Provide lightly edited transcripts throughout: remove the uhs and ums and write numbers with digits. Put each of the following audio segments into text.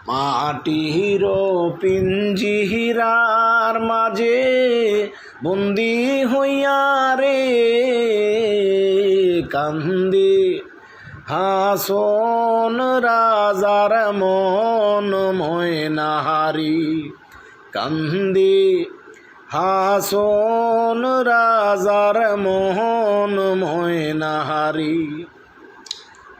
মাটির পিঞ্জিরার মাঝে বন্দি হইয়া রে কান্দে হাসন রাজার মন ময়নাহারি কান্দে হাসন রাজার মোহন ময়নাহারি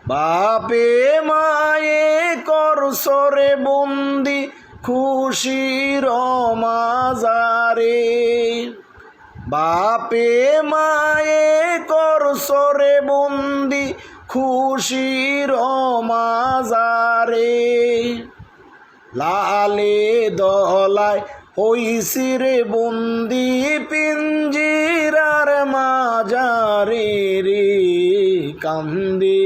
বাপে মায়ে করসরে বন্দি খুশির মাজারে বাপে মায়ে করসরে বন্দি খুশির মাজারে লালে দলায় হইসিরে বন্দি পিঞ্জিরার মাজারে রে কান্দে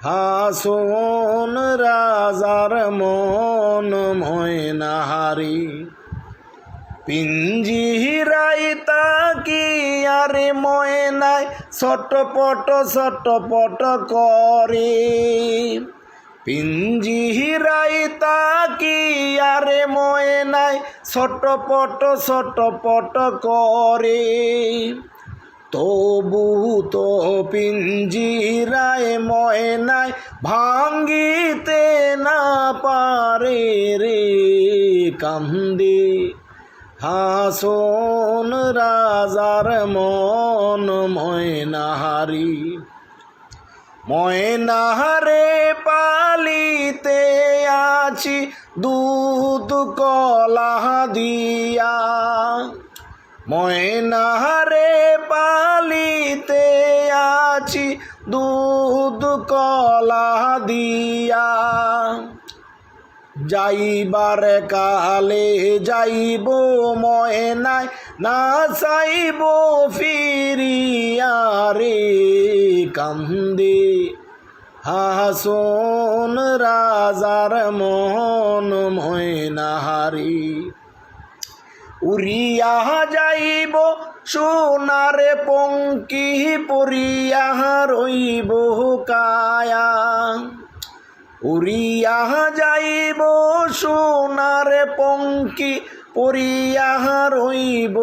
হাসন রাজার মন ময়নাহারি পিঞ্জিরাই তাকিয়ারে ময়নায় ছটপট করে পিঞ্জিরাই তাকিয়ারে ময়নায় ছটপট করে তবু তো পিঞ্জিরায় ময়নায় ভাঙ্গিতে না পারে রে কান্দে হাসন রাজার মন ময়নাহারি ময়নাহারে পালিতে আছি দুধ কলা দিয়া ময়নাহারে পালিতে আছি দুধ কলা দিয়া যাইবার কালে যাইব ময়নায় না চাইব ফিরিয়া রে কান্দে হাসন রাজার মোহন ময়নাহারি উড়িয়া যাইব সোনার পঙ্কি পরিয়া রইব কায়া উড়িয়া যাইব সোনার পঙ্কি পরিয়া রইব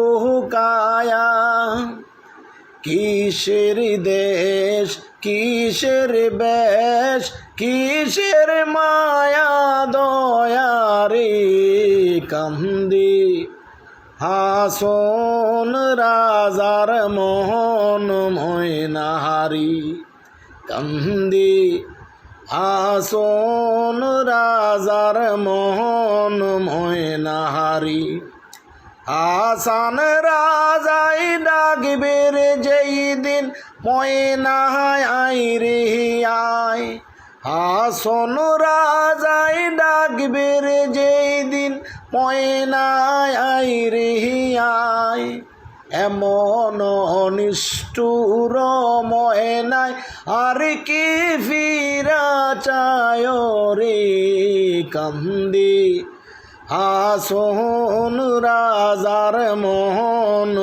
কায়া কিসের দেশ কিসের বেশ কিসের মায়া দয়া রে কান্দে হাসন রাজার মোহন ময়নাহারি কান্দে হাসন রাজার মোহন ময়নাহারি হাসান রাজাই ডাকবে রে যেই দিন ময়নাহায় আই রে আয় হাসন রাজাই ডাকবে রে যেই দিন ময়নায় আই রে আয় এমন নিষ্ঠুর ময়নায় আর কি ফিরা চায় রে কান্দে হাসন রাজার মোহন